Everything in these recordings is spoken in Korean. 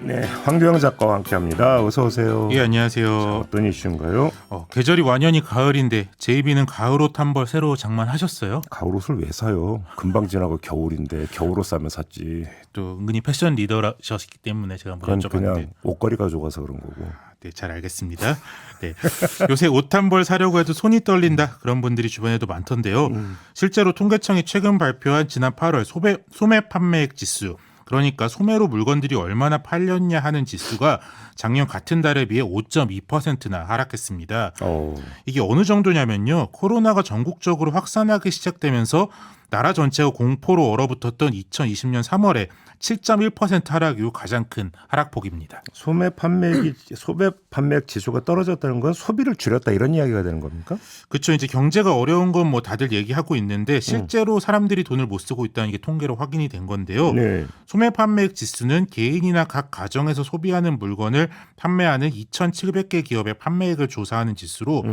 네, 황교영 작가와 함께합니다. 어서 오세요. 예, 안녕하세요. 어떤 이슈인가요? 계절이 완연히 가을인데 제이비는 가을옷 한 벌 새로 장만하셨어요? 가을옷을 왜 사요? 금방 지나고 겨울인데 겨울옷 사면 샀지. 또 은근히 패션 리더셨기 때문에 제가 한번 그건 그냥 여쭤봤는데 옷걸이가 좋아서 그런 거고. 네, 잘 알겠습니다. 네, 요새 옷 한 벌 사려고 해도 손이 떨린다 그런 분들이 주변에도 많던데요. 실제로 통계청이 최근 발표한 지난 8월 소매 판매액 지수, 그러니까 소매로 물건들이 얼마나 팔렸냐 하는 지수가 작년 같은 달에 비해 5.2%나 하락했습니다. 이게 어느 정도냐면요, 코로나가 전국적으로 확산하기 시작되면서 나라 전체가 공포로 얼어붙었던 2020년 3월에 7.1% 하락 이후 가장 큰 하락폭입니다. 소매 판매액 지수가 떨어졌다는 건 소비를 줄였다 이런 이야기가 되는 겁니까? 그렇죠. 이제 경제가 어려운 건 뭐 다들 얘기하고 있는데 실제로 사람들이 돈을 못 쓰고 있다는 게 통계로 확인이 된 건데요. 네. 소매 판매액 지수는 개인이나 각 가정에서 소비하는 물건을 판매하는 2,700개 기업의 판매액을 조사하는 지수로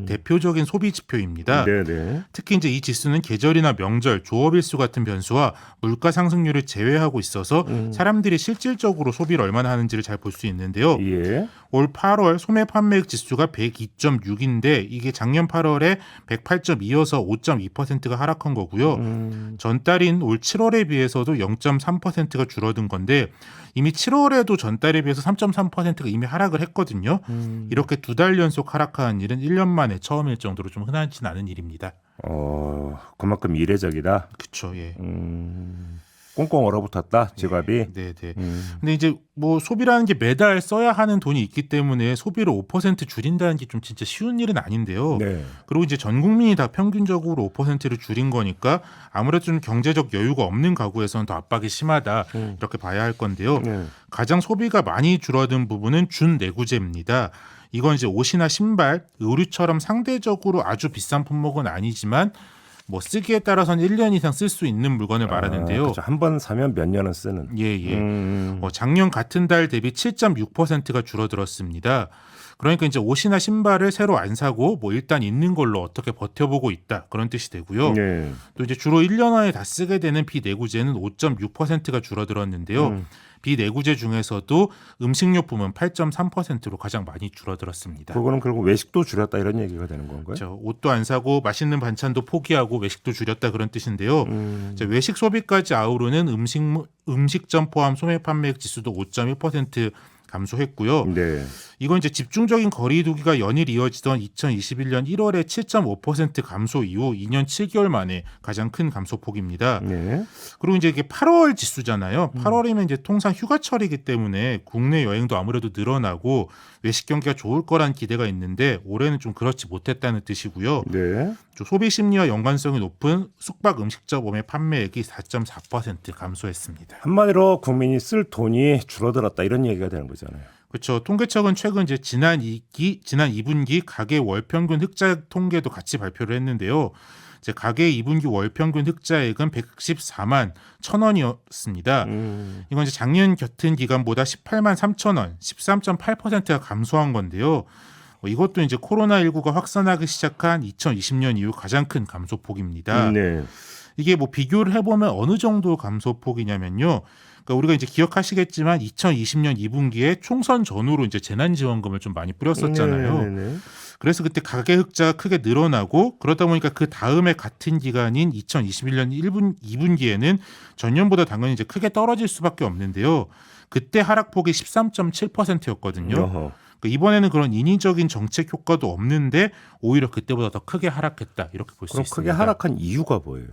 대표적인 소비 지표입니다. 네네. 특히 이제 이 지수는 계절이나 명절, 조업일수 같은 변수와 물가 상승률을 제외하고 있어서 사람들이 실질적으로 소비를 얼마나 하는지를 잘 볼 수 있는데요. 예. 올 8월 소매 판매액 지수가 102.6인데 이게 작년 8월에 108.2여서 5.2%가 하락한 거고요. 전달인 올 7월에 비해서도 0.3%가 줄어든 건데 이미 7월에도 전달에 비해서 3.3%가 이미 하락을 했거든요. 이렇게 두 달 연속 하락한 일은 1년 만에 처음일 정도로 좀 흔하진 않은 일입니다. 그만큼 이례적이다. 그렇죠. 예. 꽁꽁 얼어붙었다 지갑이. 네. 근데 이제 뭐 소비라는 게 매달 써야 하는 돈이 있기 때문에 소비를 5% 줄인다는 게 좀 진짜 쉬운 일은 아닌데요. 네. 그리고 이제 전 국민이 다 평균적으로 5%를 줄인 거니까 아무래도 좀 경제적 여유가 없는 가구에서는 더 압박이 심하다 이렇게 봐야 할 건데요. 네. 가장 소비가 많이 줄어든 부분은 준내구재입니다. 이건 이제 옷이나 신발, 의류처럼 상대적으로 아주 비싼 품목은 아니지만 뭐 쓰기에 따라서는 1년 이상 쓸 수 있는 물건을 말하는데요. 그렇죠. 한 번 사면 몇 년은 쓰는. 예. 작년 같은 달 대비 7.6%가 줄어들었습니다. 그러니까 이제 옷이나 신발을 새로 안 사고 뭐 일단 있는 걸로 어떻게 버텨보고 있다 그런 뜻이 되고요. 네. 또 이제 주로 1년 안에 다 쓰게 되는 비내구재는 5.6%가 줄어들었는데요. 비내구재 중에서도 음식료품은 8.3%로 가장 많이 줄어들었습니다. 그거는 결국 외식도 줄였다 이런 얘기가 되는 건가요? 그렇죠. 옷도 안 사고 맛있는 반찬도 포기하고 외식도 줄였다 그런 뜻인데요. 외식 소비까지 아우르는 음식점 포함 소매 판매액 지수도 5.1% 감소했고요. 네. 이건 이제 집중적인 거리두기가 연일 이어지던 2021년 1월에 7.5% 감소 이후 2년 7개월 만에 가장 큰 감소폭입니다. 네. 그리고 이제 이게 8월 지수잖아요. 8월이면 이제 통상 휴가철이기 때문에 국내 여행도 아무래도 늘어나고 외식 경기가 좋을 거란 기대가 있는데 올해는 좀 그렇지 못했다는 뜻이고요. 네. 소비 심리와 연관성이 높은 숙박 음식점의 판매액이 4.4% 감소했습니다. 한마디로 국민이 쓸 돈이 줄어들었다 이런 얘기가 되는 거잖아요. 그렇죠. 통계청은 최근 이제 지난 2분기 가계 월평균 흑자액 통계도 같이 발표를 했는데요. 이제 가계 2분기 월평균 흑자액은 114만 1,000원이었습니다. 이건 이제 작년 같은 기간보다 18만 3,000원, 13.8%가 감소한 건데요. 이것도 이제 코로나19가 확산하기 시작한 2020년 이후 가장 큰 감소폭입니다. 네. 이게 뭐 비교를 해보면 어느 정도 감소폭이냐면요. 그러니까 우리가 이제 기억하시겠지만 2020년 2분기에 총선 전후로 이제 재난지원금을 좀 많이 뿌렸었잖아요. 네네네. 그래서 그때 가계 흑자가 크게 늘어나고 그러다 보니까 그 다음에 같은 기간인 2021년 2분기에는 전년보다 당연히 이제 크게 떨어질 수밖에 없는데요. 그때 하락폭이 13.7%였거든요. 이번에는 그런 인위적인 정책 효과도 없는데 오히려 그때보다 더 크게 하락했다 이렇게 볼 수 그럼 있습니다. 크게 하락한 이유가 뭐예요?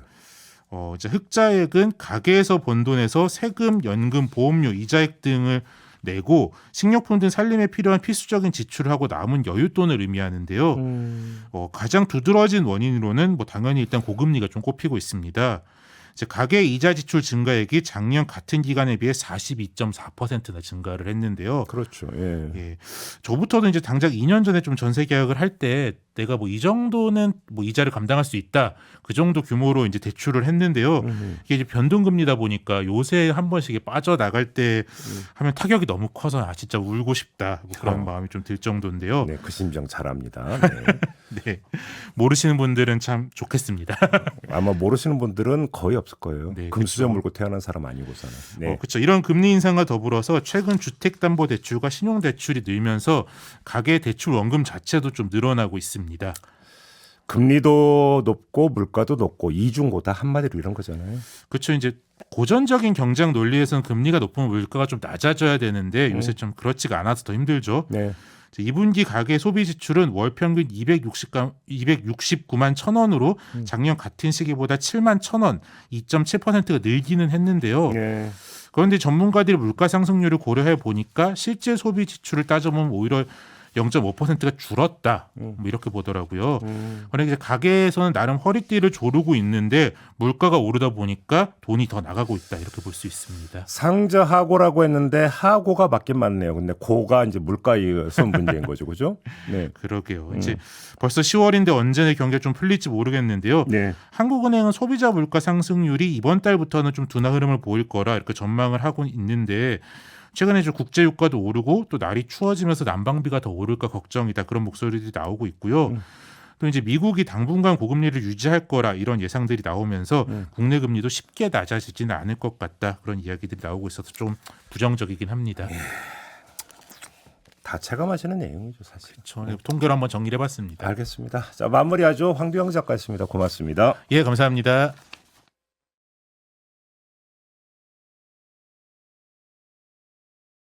이제 흑자액은 가게에서 번 돈에서 세금, 연금, 보험료, 이자액 등을 내고 식료품 등 살림에 필요한 필수적인 지출을 하고 남은 여윳돈을 의미하는데요. 가장 두드러진 원인으로는 뭐 당연히 일단 고금리가 좀 꼽히고 있습니다. 이제 가계 이자 지출 증가액이 작년 같은 기간에 비해 42.4%나 증가를 했는데요. 그렇죠. 예. 저부터도 이제 당장 2년 전에 좀 전세 계약을 할 때 내가 뭐 이 정도는 뭐 이자를 감당할 수 있다. 그 정도 규모로 이제 대출을 했는데요. 이게 이제 변동금리다 보니까 요새 한 번씩 이게 빠져나갈 때 하면 타격이 너무 커서 아 진짜 울고 싶다. 뭐 그런 마음이 좀 들 정도인데요. 네, 그 심정 잘 압니다. 네. 네. 모르시는 분들은 참 좋겠습니다. 아마 모르시는 분들은 거의 없을 거예요. 네, 금수저 그렇죠. 물고 태어난 사람 아니고서는. 네. 그렇죠. 이런 금리 인상과 더불어서 최근 주택담보대출과 신용대출이 늘면서 가계 대출 원금 자체도 좀 늘어나고 있습니다. 금리도 높고 물가도 높고 이중고다 한마디로 이런 거잖아요. 그렇죠. 이제 고전적인 경쟁 논리에서는 금리가 높으면 물가가 좀 낮아져야 되는데 요새 좀 그렇지가 않아서 더 힘들죠. 네. 2분기 가계 소비 지출은 월 평균 269만 1,000원으로 작년 같은 시기보다 7만 1,000원, 2.7%가 늘기는 했는데요. 네. 그런데 전문가들이 물가 상승률을 고려해 보니까 실제 소비 지출을 따져보면 오히려 0.5%가 줄었다. 뭐 이렇게 보더라고요. 그러니까 이제 가게에서는 나름 허리띠를 조르고 있는데 물가가 오르다 보니까 돈이 더 나가고 있다. 이렇게 볼 수 있습니다. 상저하고라고 했는데 하고가 맞긴 맞네요. 근데 고가 이제 물가에서 문제인 거죠, 그죠? 네. 그러게요. 이제 벌써 10월인데 언제 내 경기가 좀 풀릴지 모르겠는데요. 네. 한국은행은 소비자 물가 상승률이 이번 달부터는 좀 둔화 흐름을 보일 거라 이렇게 전망을 하고 있는데 최근에 좀 국제 유가도 오르고 또 날이 추워지면서 난방비가 더 오를까 걱정이다 그런 목소리들이 나오고 있고요. 또 이제 미국이 당분간 고금리를 유지할 거라 이런 예상들이 나오면서 국내 금리도 쉽게 낮아지지는 않을 것 같다 그런 이야기들이 나오고 있어서 좀 부정적이긴 합니다. 다 체감하시는 내용이죠, 사실. 저는 통계로 한번 정리를 해봤습니다. 알겠습니다. 자, 마무리하죠. 황두영 작가였습니다. 고맙습니다. 예, 감사합니다.